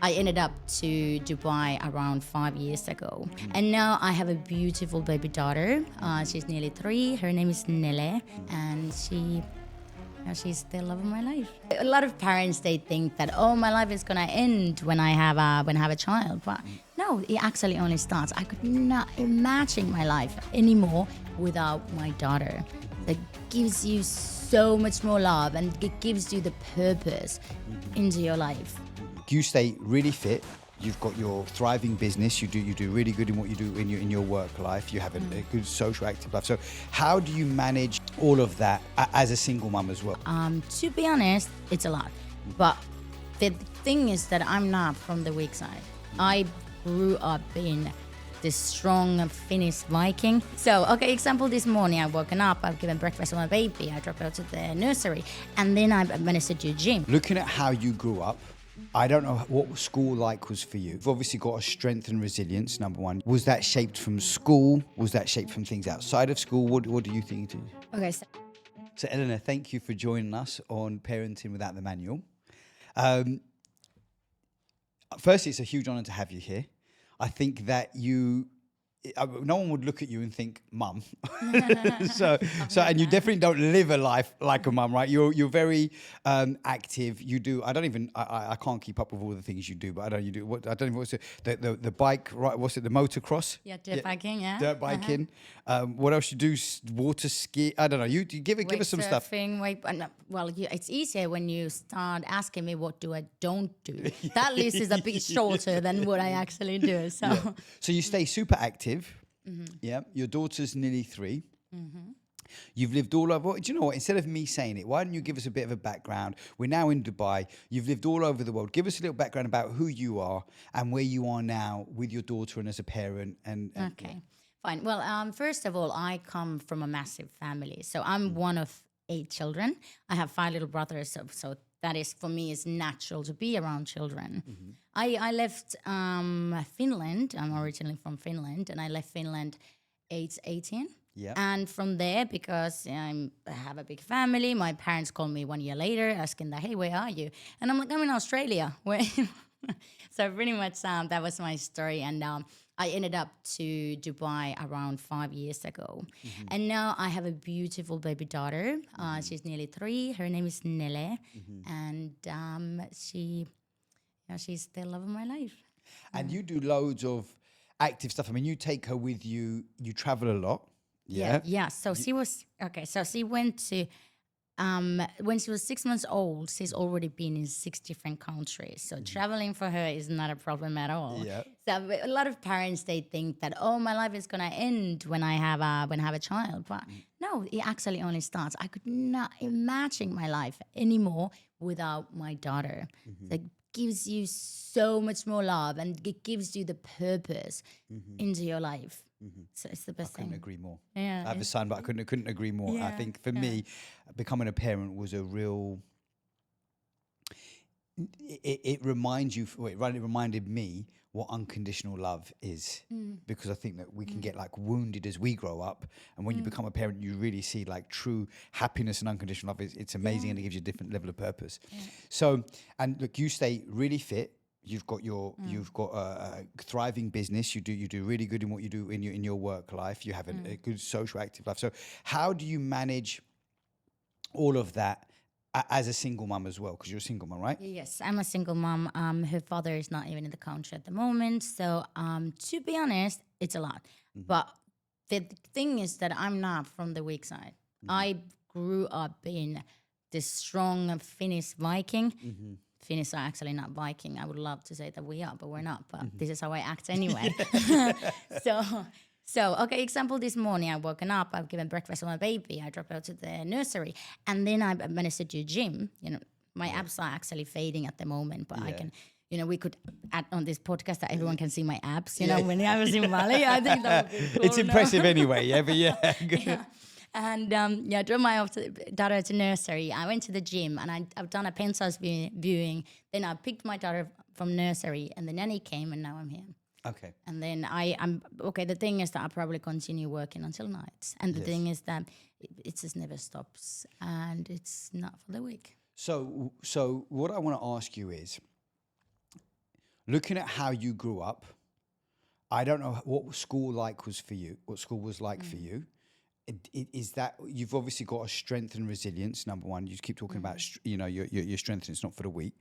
I ended up to Dubai around 5 years ago. And now I have a beautiful baby daughter. She's nearly 3. Her name is Nele. And she's the love of my life. A lot of parents, they think that, oh, my life is gonna end when I have a child. But no, it actually only starts. I could not imagine my life anymore without my daughter. That gives you so much more love, and it gives you the purpose into your life. You stay really fit. You've got your thriving business. You do really good in what you do in your work life. You have a good social active life. So how do you manage all of that as a single mum as well? To be honest, it's a lot. But the thing is that I'm not from the weak side. I grew up in this strong Finnish Viking. So, okay, example, this morning I've woken up, I've given breakfast to my baby, I dropped her to the nursery, and then I managed to do gym. Looking at how you grew up, I don't know what school like was for you. You've obviously got a strength and resilience, number one. Was that shaped from school? Was that shaped from things outside of school? What do you think it is? Okay, So Elena, thank you for joining us on Parenting Without the Manual. Firstly, it's a huge honor to have you here. I think that no one would look at you and think mum. so and you definitely don't live a life like a mum, right? You're very active. You do. I can't keep up with all the things you do, but I don't. You do. What I don't know what's the bike, right? What's it? The motocross? Yeah, dirt biking. Yeah. Dirt biking. What else you do? Water ski. I don't know. You give us some stuff. Well, it's easier when you start asking me what do I don't do. That list is a bit shorter than what I actually do. So. Yeah. So you stay super active. Yeah, your daughter's nearly 3. You've lived all over. Do you know what? Instead of me saying it, why don't you give us a bit of a background? We're now in Dubai. You've lived all over the world. Give us a little background about who you are and where you are now with your daughter and as a parent. Okay, fine. Well, first of all, I come from a massive family. So I'm one of 8 children. I have 5 little brothers. So that is, for me, is natural to be around children. I left Finland. I'm originally from Finland, and I left Finland age 18. Yeah. And from there, because I have a big family, my parents called me 1 year later asking that, hey, where are you? And I'm like, I'm in Australia. So pretty much that was my story. And I ended up to Dubai around 5 years ago. And now I have a beautiful baby daughter. She's nearly 3. Her name is Nele. And she's the love of my life. And you do loads of active stuff. I mean, you take her with you. You travel a lot. Yeah. So she was, okay, so she went to, when she was 6 months old, she's already been in 6 different countries. So traveling for her is not a problem at all. Yeah. So a lot of parents, they think that, oh, my life is gonna end when I have a child. But no, it actually only starts. I could not imagine my life anymore without my daughter. It gives you so much more love, and it gives you the purpose into your life. So it's the best thing. I couldn't agree more. Yeah, I have a son, but I couldn't agree more. I think for me, becoming a parent was a real. It reminds you. It reminded me what unconditional love is, because I think that we can get like wounded as we grow up, and when you become a parent, you really see like true happiness and unconditional love. It's amazing, and it gives you a different level of purpose. So, and look, you stay really fit. You've got a thriving business. You do really good in what you do in your work life. You have a good social active life. So how do you manage all of that as a single mum as well? Because you're a single mum, right? Yes, I'm a single mom. Her father is not even in the country at the moment. So to be honest, it's a lot. But the thing is that I'm not from the weak side. I grew up in this strong Finnish Viking. Finnish are actually not Viking. I would love to say that we are, but we're not. But this is how I act anyway. So, okay, example, this morning I've woken up, I've given breakfast to my baby, I dropped her to the nursery, and then I managed to do gym. My abs are actually fading at the moment, but I can, we could add on this podcast that everyone can see my abs, when I was in Bali. I think that would be cool. It's impressive anyway, but yeah. And drove my daughter to nursery. I went to the gym, and I've done a penthouse viewing. Then I picked my daughter from nursery, and the nanny came, and now I'm here. Okay. And then I'm okay. The thing is that I'll probably continue working until nights, and the thing is that it just never stops, and it's not for the weak. So what I want to ask you is, looking at how you grew up, I don't know what school was for you. What school was like for you? Is that you've obviously got a strength and resilience? Number one, you just keep talking about your strength, and it's not for the weak.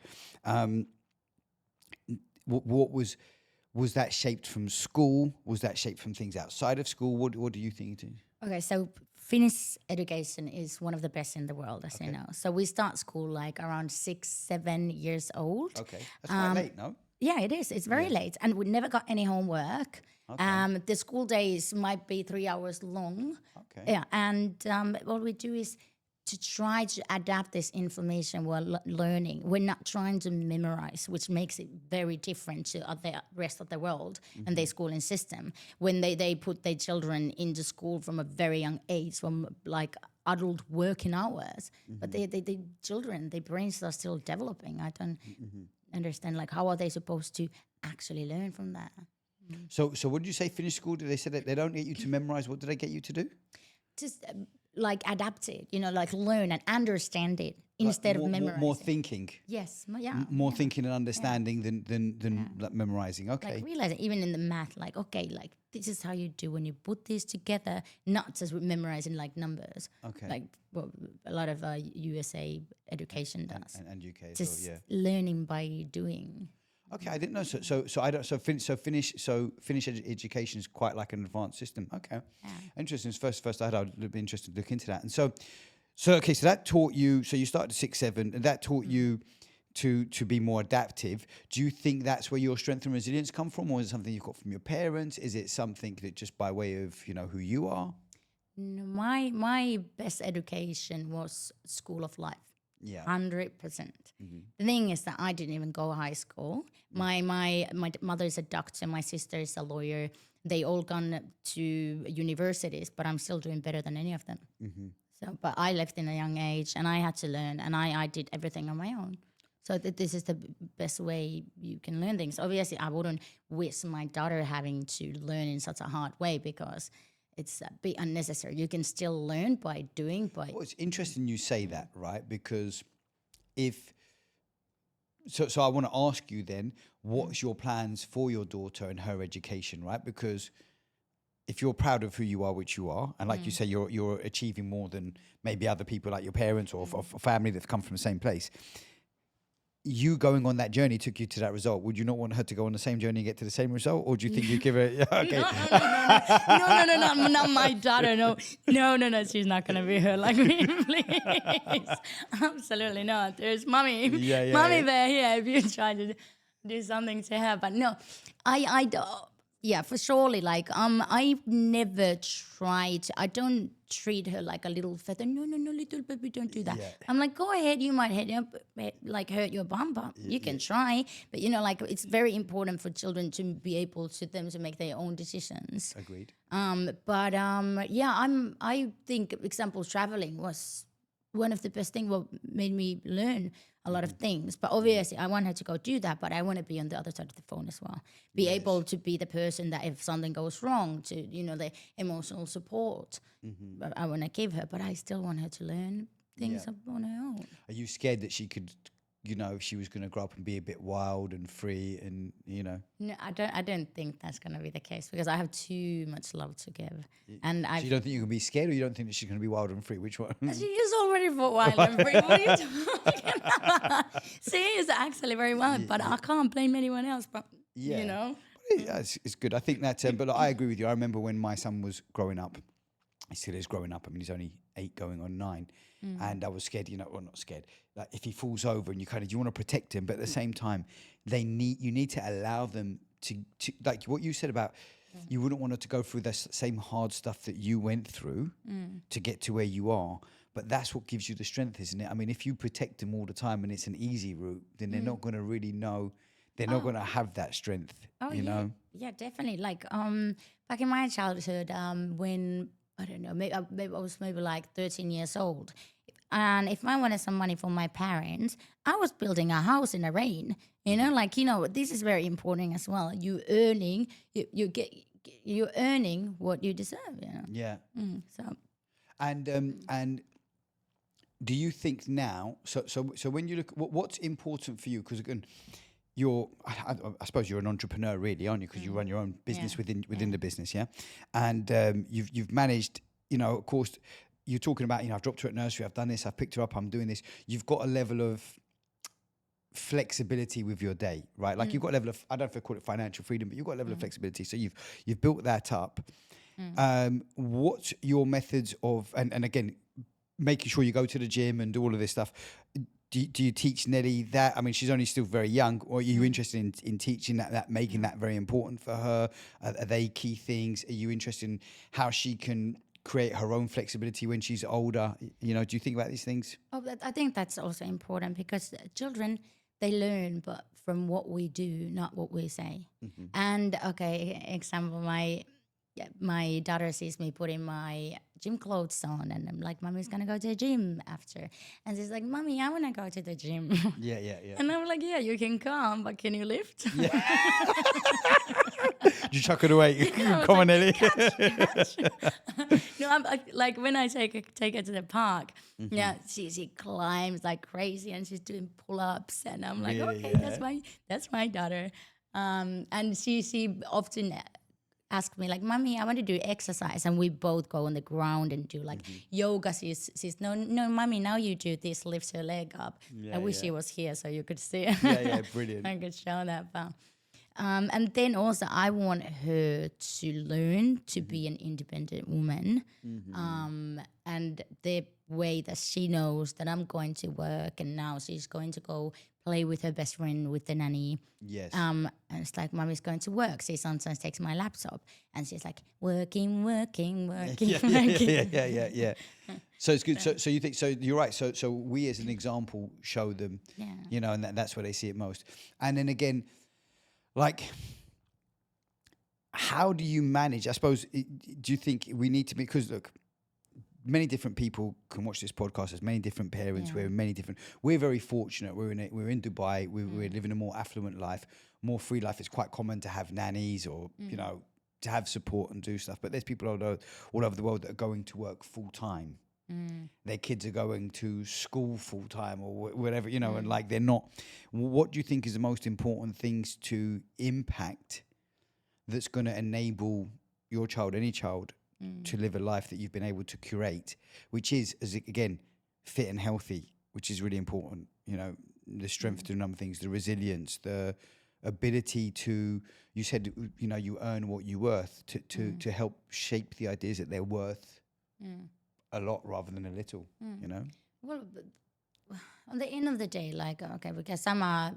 What was that shaped from school? Was that shaped from things outside of school? What do you think it is? Okay, so Finnish education is one of the best in the world, as you know. So we start school like around 6, 7 years old. Okay, that's quite late, no? Yeah, it is. It's very late, and we never got any homework. Okay. The school days might be 3 hours long. Okay. Yeah, and what we do is to try to adapt this information while learning. We're not trying to memorize, which makes it very different to the rest of the world and their schooling system. When they put their children into school from a very young age, from like adult working hours, but they children, their brains are still developing. I don't understand, like, how are they supposed to actually learn from that? So what did you say? Finnish school? Did they say that they don't get you to memorize? What did they get you to do? Just like adapt it, like learn and understand it instead of memorizing. More thinking. Yes, yeah. More thinking and understanding than like memorizing. Okay. Like realize even in the math, like, okay, like this is how you do when you put these together, not just memorizing like numbers. Okay. Like what a lot of USA education does. And UK as just well, learning by doing. Okay, I didn't know. So I don't. Finnish education is quite like an advanced system. Okay, interesting. First, I'd be interested to look into that. And so okay, so that taught you. So you started at 6, 7, and that taught you to be more adaptive. Do you think that's where your strength and resilience come from, or is it something you got from your parents? Is it something that just by way of who you are? No, my best education was school of life. Yeah, 100%. The thing is that I didn't even go high school. My mother is a doctor. My sister is a lawyer. They all gone to universities, but I'm still doing better than any of them. So, but I left in a young age, and I had to learn, and I did everything on my own. So this is the best way you can learn things. Obviously, I wouldn't wish my daughter having to learn in such a hard way, because it's a bit unnecessary. You can still learn by doing. Well, it's interesting you say that, right? Because so I want to ask you then, what's your plans for your daughter and her education, right? Because if you're proud of who you are, which you are, and like you say, you're achieving more than maybe other people like your parents or family that's come from the same place. You going on that journey took you to that result. Would you not want her to go on the same journey and get to the same result, or do you think you give her? Okay. No, not my daughter. No. She's not gonna be her like me, please. Absolutely not. There's mommy, mommy there here. If you try to do something to her, but no, I don't. Yeah, for surely. Like, I never tried. I don't treat her like a little feather. No, little baby, don't do that. Yeah. I'm like, go ahead. You might hurt your bum, but you can try. But like, it's very important for children to be able to make their own decisions. Agreed. I think, example, traveling was one of the best things. What made me learn a lot of things. But obviously, I want her to go do that, but I want to be on the other side of the phone as well. Be able to be the person that if something goes wrong, to, the emotional support I want to give her, but I still want her to learn things on her own. Are you scared that she could, if she was going to grow up and be a bit wild and free and, No, I don't think that's going to be the case, because I have too much love to give. And so you don't think you can be scared, or you don't think that she's going to be wild and free? Which one? She is already wild and free. What are you talking about? She is actually very wild, but I can't blame anyone else. But Yeah, it's good. I think that, but I agree with you. I remember when my son was growing up. He still is growing up. I mean, he's only 8 going on 9. And I was scared, well, not scared. Like, if he falls over and you want to protect him, but at the same time, you need to allow them to like what you said about, you wouldn't want her to go through the same hard stuff that you went through to get to where you are. But that's what gives you the strength, isn't it? I mean, if you protect them all the time and it's an easy route, then they're not going to really know. They're not going to have that strength, know? Yeah, definitely. Like, back in my childhood, when, I don't know, maybe I was like 13 years old. And if I wanted some money from my parents, I was building a house in the rain. This is very important as well. You're earning what you deserve. Yeah. So. And do you think now? So when you look, what's important for you? Because again, I suppose you're an entrepreneur, really, aren't you? Because you run your own business within the business, yeah. And you've managed, of course, you're talking about, I've dropped her at nursery, I've done this, I've picked her up, I'm doing this. You've got a level of flexibility with your day, right? Like you've got a level of, I don't know if I call it financial freedom, but you've got a level of flexibility. So you've built that up. What's your methods of, and again, making sure you go to the gym and do all of this stuff? Do you teach Nelly that? I mean, she's only still very young. Or are you interested in teaching that making that very important for her? Are they key things? Are you interested in how she can create her own flexibility when she's older? Do you think about these things? Oh, I think that's also important because children, they learn, but from what we do, not what we say. And example, my daughter sees me putting my gym clothes on, and I'm like, "Mommy's gonna go to the gym after," and she's like, "Mommy, I wanna go to the gym." Yeah. And I'm like, "Yeah, you can come, but can you lift?" Yeah. You chuck it away. Come on, Nelly. Catch. No, I'm like when I take her to the park. Yeah, she climbs like crazy, and she's doing pull-ups, and I'm like, Really, okay, that's my daughter. And she often ask me like, "Mommy, I want to do exercise," and we both go on the ground and do like yoga. She's no, Mommy, now you do this, lifts her leg up. I wish she was here so you could see it. Yeah, brilliant. I could show that, but and then also I want her to learn to be an independent woman, and the way that she knows that I'm going to work, and now she's going to go play with her best friend with the nanny. Yes. And it's like, Mommy's going to work. She sometimes takes my laptop and she's like, working. Yeah. So it's good. So you think, so you're right. So we as an example show them, and that's where they see it most. And then again, like, how do you manage? I suppose, do you think we need to, because look, many different people can watch this podcast. There's many different parents. We're very fortunate. We're in Dubai. We're living a more affluent life, more free life. It's quite common to have nannies or to have support and do stuff. But there's people all over the world that are going to work full time. Their kids are going to school full time or whatever, and like they're not. What do you think is the most important things to impact that's going to enable your child, any child, to live a life that you've been able to curate, which is, again, fit and healthy, which is really important. The strength to do a number of things, the resilience, the ability to, you said, you earn what you're worth, to help shape the ideas that they're worth a lot rather than a little, Well, on the end of the day, like, because I'm a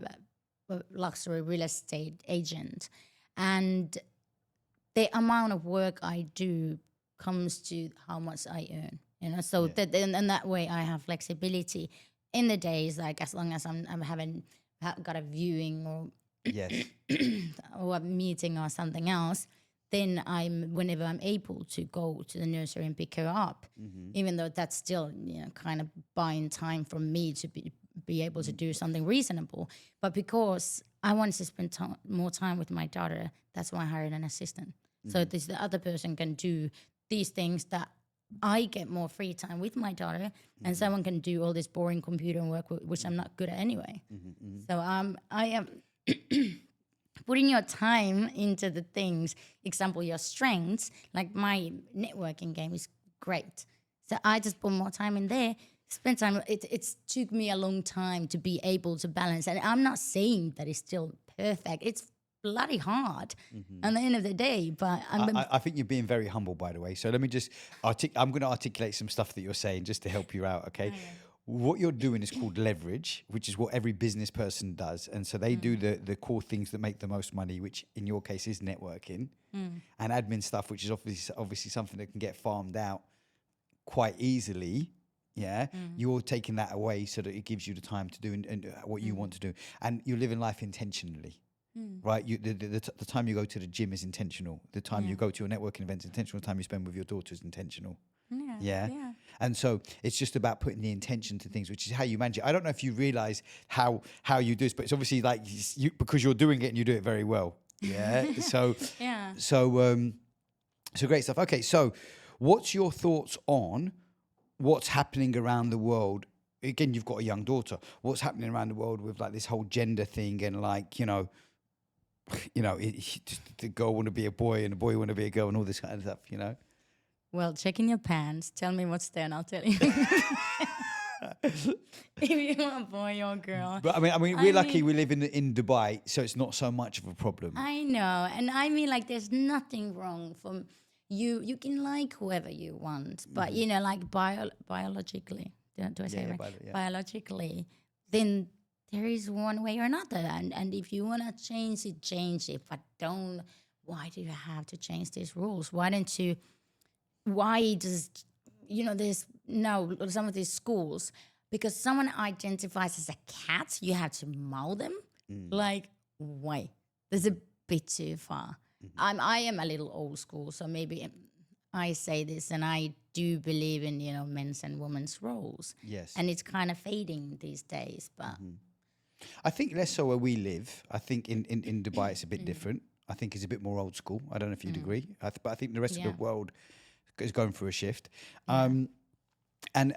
luxury real estate agent, and the amount of work I do comes to how much I earn, so that in that way I have flexibility in the days, like as long as I'm got a viewing or or a meeting or something else, then whenever I'm able to go to the nursery and pick her up, even though that's still kind of buying time from me to be able to do something reasonable, but because I wanted to spend more time with my daughter, that's why I hired an assistant. So the other person can do these things that I get more free time with my daughter, and someone can do all this boring computer work, which I'm not good at anyway. So I am putting your time into the things, example, your strengths, like my networking game is great. So I just put more time in there, spend time. It took me a long time to be able to balance. And I'm not saying that it's still perfect. It's bloody hard at the end of the day, but I think you're being very humble, by the way. So let me just I'm going to articulate some stuff that you're saying just to help you out, okay? What you're doing is called leverage, which is what every business person does. And so they do the core things that make the most money, which in your case is networking and admin stuff, which is obviously something that can get farmed out quite easily. Yeah, you're taking that away so that it gives you the time to do and what you want to do, and you're living life intentionally. Right, the time you go to the gym is intentional. The time you go to your networking event is intentional. The time you spend with your daughter is intentional. Yeah. And so it's just about putting the intention to things, which is how you manage it. I don't know if you realize how you do this, but it's obviously like because you're doing it and you do it very well. Yeah. So so great stuff. Okay, so what's your thoughts on what's happening around the world again, you've got a young daughter. What's happening around the world with like this whole gender thing and like, the girl want to be a boy and the boy want to be a girl and all this kind of stuff, Well, check in your pants. Tell me what's there, and I'll tell you. If you want a boy or a girl. But I mean, we're lucky we live in Dubai, so it's not so much of a problem. I know, and I mean, like, there's nothing wrong from you. You can like whoever you want, but like biologically, do I say it right? Biologically, then there is one way or another, and if you want to change it. But don't. Why do you have to change these rules? Why don't you? Why does there's some of these schools, because someone identifies as a cat, you have to mow them. Like, why? There's a bit too far. I am a little old school, so maybe I say this, and I do believe in men's and women's roles. Yes, and it's kind of fading these days. But I think less so where we live. I think in Dubai it's a bit different. I think it's a bit more old school. I don't know if you'd agree, but I think the rest of the world is going through a shift. And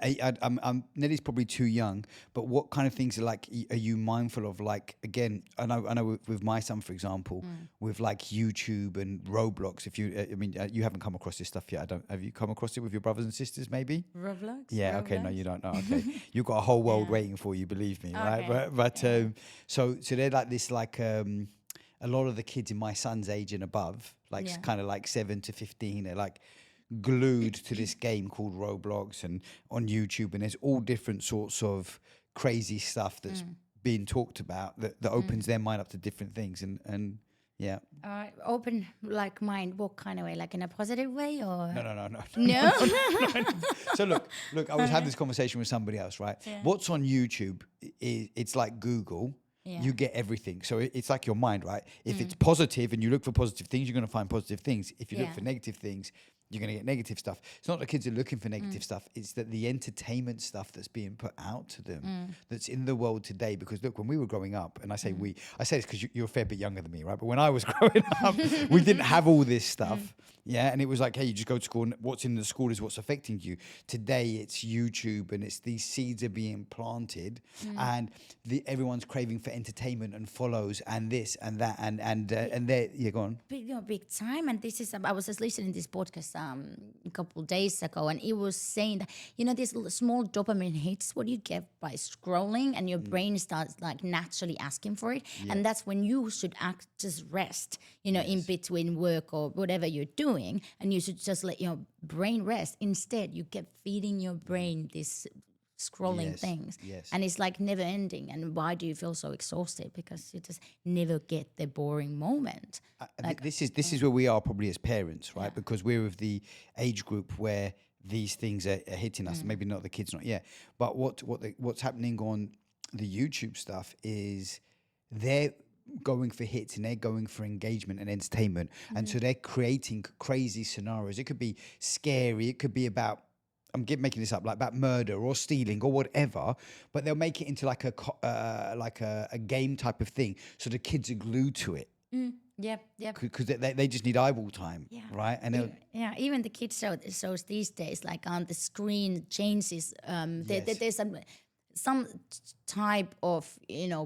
Nelly's probably too young, but what kind of things are you mindful of? Like, again, I know with my son, for example, with like YouTube and Roblox. If you, you haven't come across this stuff yet. Have you come across it with your brothers and sisters? Maybe Roblox. Yeah. Roblox? Okay. No, you don't know. Okay, you've got a whole world waiting for you. Believe me, right? But so they're like this, like a lot of the kids in my son's age and above, kind of like 7 to 15, they're like glued to this game called Roblox and on YouTube, and there's all different sorts of crazy stuff that's being talked about that opens their mind up to different things and open like mind, what kind of way? Like in a positive way or no. So look, I was having this conversation with somebody else, right? What's on YouTube it's like Google. You get everything. So it's like your mind, right? If it's positive and you look for positive things, you're going to find positive things. If you look for negative things, you're going to get negative stuff. It's not the kids are looking for negative stuff. It's that the entertainment stuff that's being put out to them, that's in the world today. Because look, when we were growing up, and I say this because you're a fair bit younger than me, right? But when I was growing up, we didn't have all this stuff. Yeah. And it was like, hey, you just go to school and what's in the school is what's affecting you. Today, it's YouTube and it's these seeds are being planted and everyone's craving for entertainment and follows and this and that and they're gone. Big time. And this is, I was just listening to this podcast a couple of days ago, and it was saying that these small dopamine hits what you get by scrolling, and your brain starts like naturally asking for it, and that's when you should just rest in between work or whatever you're doing, and you should just let your brain rest. Instead you get feeding your brain this scrolling things, and it's like never ending. And why do you feel so exhausted? Because you just never get the boring moment. This is where we are probably as parents, right? Because we're of the age group where these things are hitting us. Maybe not the kids, not yet, but what's happening on the YouTube stuff is they're going for hits and they're going for engagement and entertainment, and so they're creating crazy scenarios. It could be scary, it could be about, I'm making this up, like about murder or stealing or whatever, but they'll make it into like a game type of thing, so the kids are glued to it. Yep. Because they just need eyeball time, right? And even the kids shows these days, like on the screen changes. There's some type of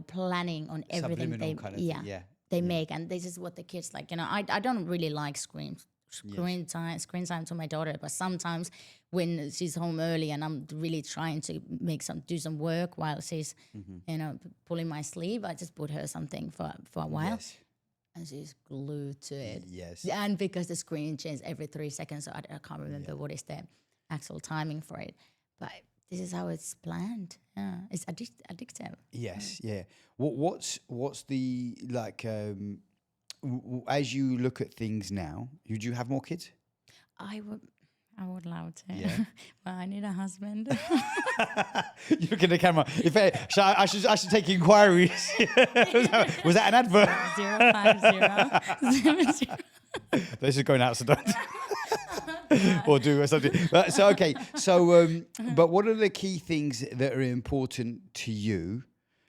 planning on everything they make, and this is what the kids like. I don't really like screen time to my daughter, but sometimes when she's home early and I'm really trying to do some work while she's pulling my sleeve, I just put her something for a while, and she's glued to it. And because the screen changes every 3 seconds, so I can't remember what is the actual timing for it, but this is how it's planned. It's addictive. What's the like as you look at things now, would you have more kids? I would love to. But I need a husband. You look at the camera. I should take inquiries. was that an advert? 050. This is going out, so don't. Or do something. But what are the key things that are important to you?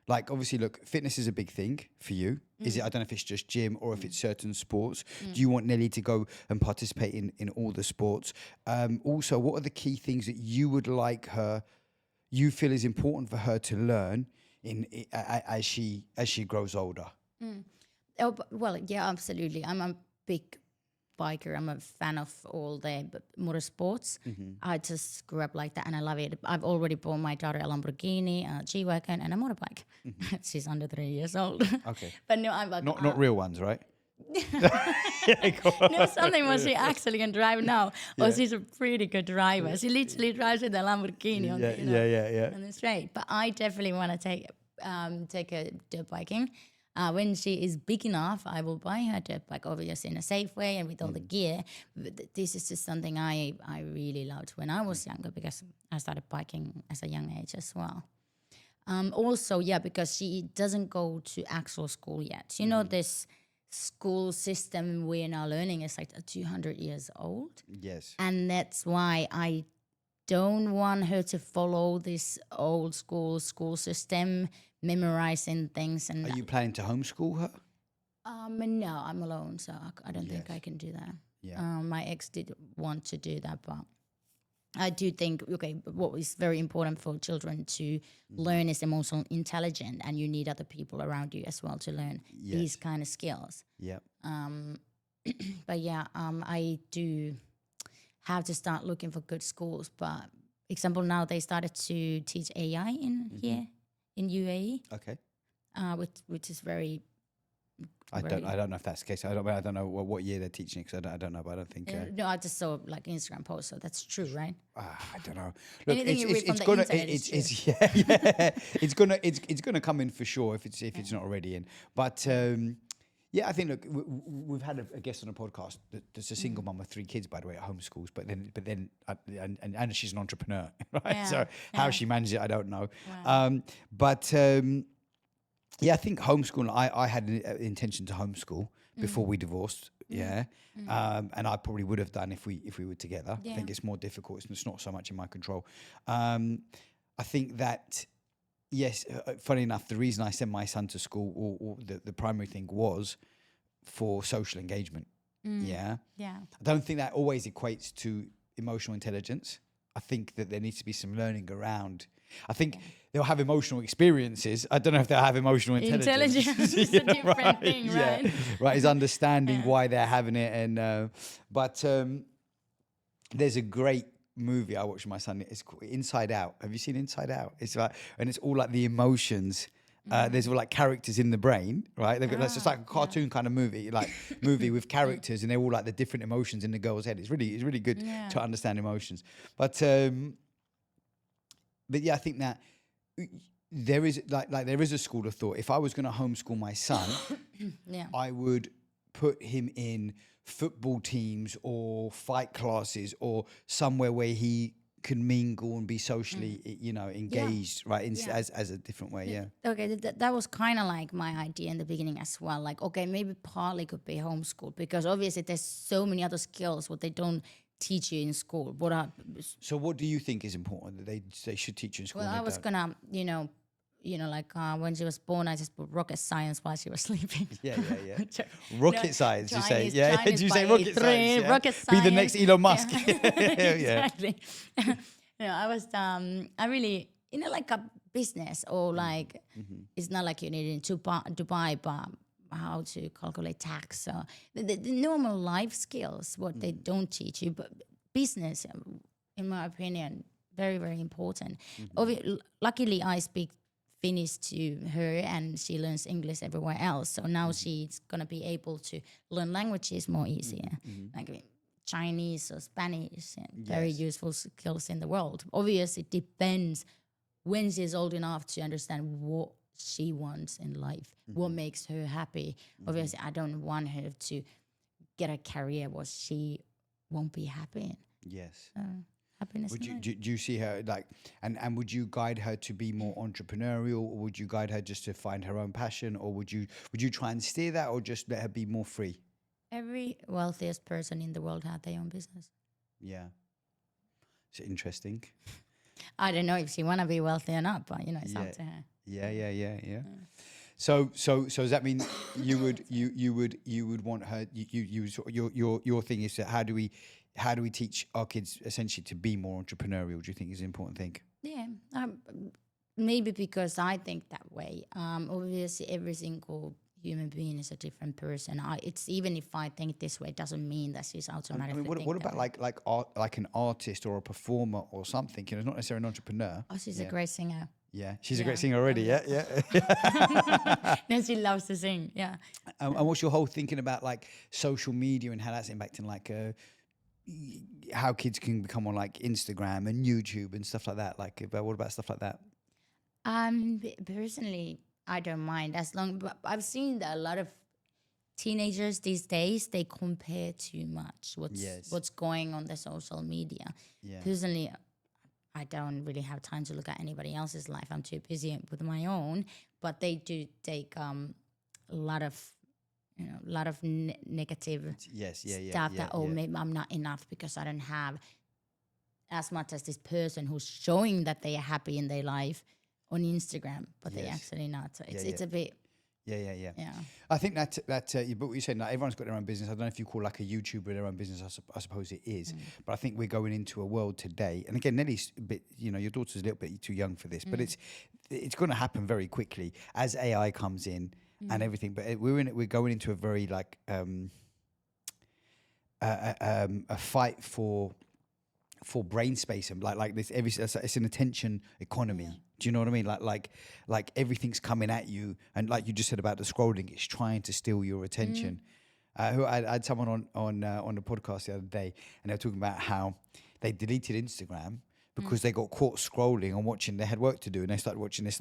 Like, obviously, look, fitness is a big thing for you. Is it? I don't know if it's just gym or if it's certain sports. Do you want Nelly to go and participate in all the sports? Also, what are the key things that you would like her, you feel is important for her to learn as she grows older? Oh, well, yeah, absolutely. I'm a big biker. I'm a fan of all the motorsports. I just grew up like that, and I love it. I've already bought my daughter a Lamborghini, a G-Wagon, and a motorbike. She's under 3 years old. Okay. But no, I'm like, Not real ones, right? no, something what she actually can drive now. Oh, she's a pretty good driver. She literally drives with a Lamborghini on on the straight. But I definitely want to take a dirt biking. When she is big enough, I will buy her dirt bike, obviously in a safe way and with all the gear. But this is just something I really loved when I was younger, because I started biking as a young age as well. Also, yeah, because she doesn't go to actual school yet. You know, this school system we're now learning is like 200 years old. Yes. And that's why I don't want her to follow this old school system, memorizing things. And Are you planning to homeschool her? no, I'm alone, so I don't think I can do that. Yeah. My ex did want to do that, but I do think, okay, what is very important for children to learn is emotional intelligence, and you need other people around you as well to learn these kind of skills. Yeah. But yeah, I do have to start looking for good schools. But example, now they started to teach AI in here in UAE. Okay. Which is very. I don't know if that's the case. I don't know what year they're teaching it, because I don't know, but I don't think. No, I just saw like Instagram post, so that's true, right? I don't know. Look, Anything you read from the internet is true. It's gonna come in for sure if it's not already in. But yeah, I think look, we've had a guest on a podcast that's a single mum with 3 kids, by the way, at homeschools. But then and she's an entrepreneur, right? Yeah, So how she manages it, I don't know. Wow. Yeah, I think homeschooling. I had an intention to homeschool before we divorced. Yeah, and I probably would have done if we were together. I think it's more difficult. It's not so much in my control. I think that yes. Funny enough, the reason I sent my son to school, or the primary thing, was for social engagement. Yeah. I don't think that always equates to emotional intelligence. I think that there needs to be some learning around. I think they'll have emotional experiences. I don't know if they'll have emotional intelligence. Intelligence is a different thing, right? Yeah. Right, is understanding why they're having it. And but there's a great movie I watched with my son. It's called Inside Out. Have you seen Inside Out? It's like, and it's all like the emotions. There's all like characters in the brain, right? They've got that's just like a cartoon kind of movie, like movie with characters, and they're all like the different emotions in the girl's head. It's really good to understand emotions. But yeah, I think that there is there is a school of thought. If I was going to homeschool my son, I would put him in football teams or fight classes or somewhere where he can mingle and be socially, engaged, right? As a different way, Okay, that was kind of like my idea in the beginning as well. Like, okay, maybe partly could be homeschooled, because obviously there's so many other skills what they don't teach you in school. So what do you think is important that they should teach you in school? Well, I was gonna, when she was born, I just put rocket science while she was sleeping. Yeah. Rocket science, you say? Yeah, Chinese did you say by rocket 3, science? Yeah? Rocket science. Be the next Elon Musk. Exactly. I was, I really, like a business or like, it's not like you need to buy, but how to calculate tax. So the normal life skills, what they don't teach you, but business, in my opinion, very, very important. Luckily, I speak Finnish to her, and she learns English everywhere else. So now she's going to be able to learn languages more easier, like Chinese or Spanish, and very useful skills in the world. Obviously, it depends when she's old enough to understand what she wants in life, what makes her happy. Obviously, I don't want her to get a career where she won't be happy in. Yes. Happiness. Do you see her like, and would you guide her to be more entrepreneurial, or would you guide her just to find her own passion, or would you try and steer that, or just let her be more free? Every wealthiest person in the world had their own business. Yeah. It's interesting. I don't know if she want to be wealthy or not, but it's up to her. Yeah. So does that mean you would want her? Your thing is that how do we teach our kids essentially to be more entrepreneurial? Do you think is an important thing? Yeah, maybe because I think that way. Obviously, every single human being is a different person. It's even if I think this way, it doesn't mean that she's I automatically. mean, what about like art, like an artist or a performer or something? You know, not necessarily an entrepreneur. Oh, she's a great singer. Yeah, she's a Yeah, great singer already. oh, Yeah, yeah. Then she loves to sing. Yeah. And what's your whole thinking about like social media and how that's impacting like how kids can become on like Instagram and YouTube and stuff like that? Like, what about stuff like that? Personally, I don't mind as long. But I've seen that a lot of teenagers these days they compare too much. What's going on the social media? Yeah. Personally, I don't really have time to look at anybody else's life. I'm too busy with my own. But they do take a lot of, negative stuff that maybe I'm not enough because I don't have as much as this person who's showing that they are happy in their life on Instagram, but they actually not. So it's a bit. Yeah. I think that but what you said, like, everyone's got their own business. I don't know if you call like a YouTuber their own business. I suppose it is, but I think we're going into a world today. And again, Nelly's a bit, your daughter's a little bit too young for this, but it's going to happen very quickly as AI comes in and everything. But we're going into a very like a fight for brain space and like this. It's an attention economy. Yeah. Do you know what I mean? Like everything's coming at you, and like you just said about the scrolling, it's trying to steal your attention. Who I had someone on the podcast the other day, and they were talking about how they deleted Instagram because they got caught scrolling and watching. They had work to do, and they started watching this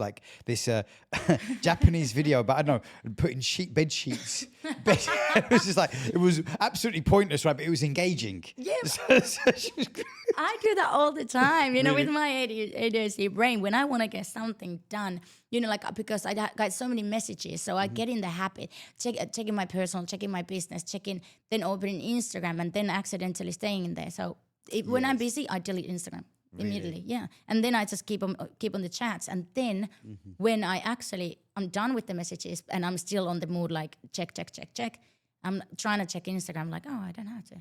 Japanese video about, I don't know, putting bed sheets. It was just like, it was absolutely pointless, right? But it was engaging. Yeah. I do that all the time, really? With my ADHD brain. When I want to get something done, because I got so many messages, so I get in the habit, checking my personal, checking my business, then opening Instagram, and then accidentally staying in there. So when I'm busy, I delete Instagram. Immediately, yeah, and then I just keep on the chats, and then when I'm done with the messages and I'm still on the mood like check, I'm trying to check Instagram like, oh, I don't have to.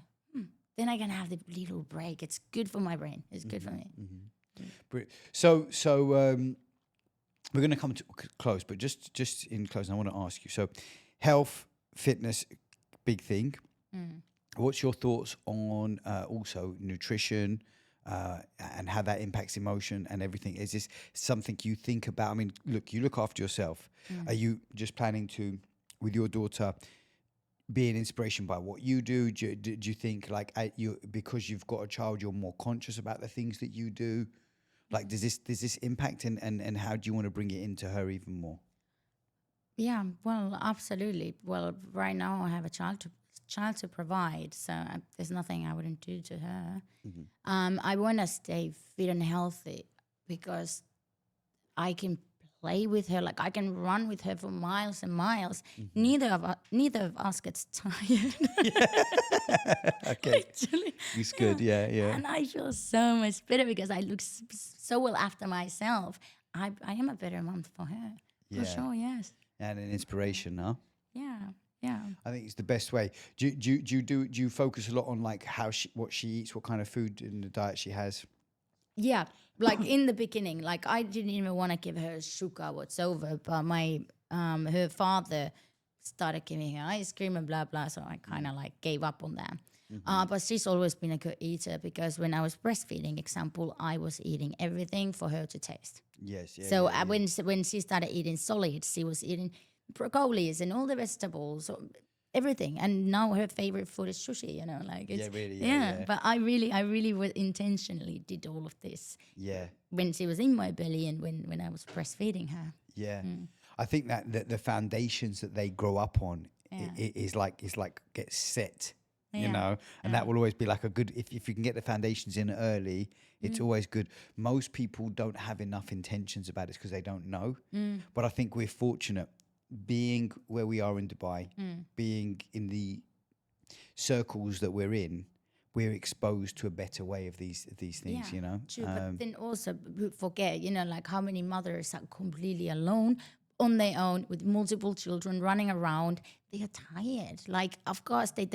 Then I can have the little break. It's good for my brain. It's good for me. So we're going to come to close, but just in closing, I want to ask you. So, health, fitness, big thing. What's your thoughts on also nutrition? And how that impacts emotion and everything. Is this something you think about? I mean, look, you look after yourself. Are you just planning to, with your daughter, be an inspiration by what you do? Do you think like because you've got a child, you're more conscious about the things that you do? Like, does this impact and how do you want to bring it into her even more? Yeah, well, absolutely. Well, right now I have a child to provide, so there's nothing I wouldn't do to her. I want to stay fit and healthy because I can play with her, like I can run with her for miles and miles. Neither of us gets tired. Okay. Actually, It's good. Yeah. And I feel so much better because I look so well after myself. I am a better mom for her. For sure, yes. And an inspiration, huh? Yeah. I think it's the best way. Do you focus a lot on like what she eats, what kind of food in the diet she has? Yeah, like in the beginning, like I didn't even want to give her sugar whatsoever, but her father started giving her ice cream and blah blah, so I kind of like gave up on that. But she's always been a good eater because when I was breastfeeding, example, I was eating everything for her to taste. Yes. Yeah, so when she started eating solids, she was eating broccolis and all the vegetables, everything. And now her favorite food is sushi, like it's, but I really was intentionally did all of this. Yeah. When she was in my belly and when I was breastfeeding her. Yeah. I think that the foundations that they grow up on is like get set, and that will always be like a good, if you can get the foundations in early, it's always good. Most people don't have enough intentions about it because they don't know. But I think we're fortunate being where we are in Dubai, being in the circles that we're in, we're exposed to a better way of these things, True, but then also forget, like how many mothers are completely alone on their own with multiple children running around. They are tired. Like, of course, they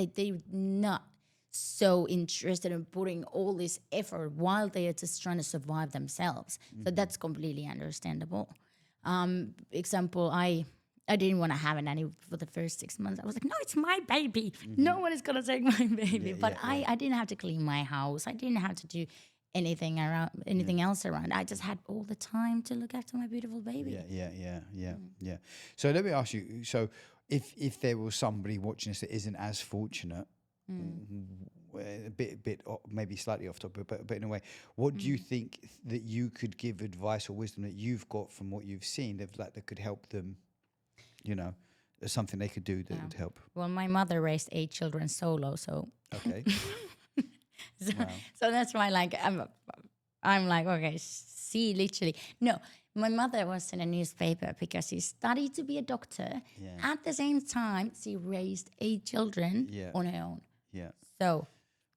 not so interested in putting all this effort while they are just trying to survive themselves. So that's completely understandable. Example, I didn't want to have a nanny for the first 6 months. I was like, no, it's my baby. No one is gonna take my baby. But I didn't have to clean my house. I didn't have to do anything else around. I just had all the time to look after my beautiful baby. Yeah. So let me ask you. So if there was somebody watching this that isn't as fortunate, a bit maybe slightly off topic, but in a way, what do you think that you could give advice or wisdom that you've got from what you've seen that could help them? You know, there's something they could do that would help. Well, my mother raised 8 children solo, so Okay. so that's why, like, I'm like, okay, see, literally. No, my mother was in a newspaper because she studied to be a doctor. Yeah. At the same time, she raised 8 children on her own. Yeah. So,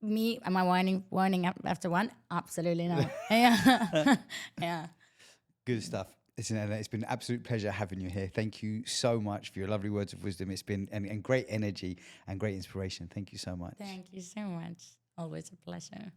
me, am I winding up after one? Absolutely not. Yeah. Yeah. Good stuff. Listen, Elena, it's been an absolute pleasure having you here. Thank you so much for your lovely words of wisdom. It's been and great energy and great inspiration. Thank you so much. Thank you so much. Always a pleasure.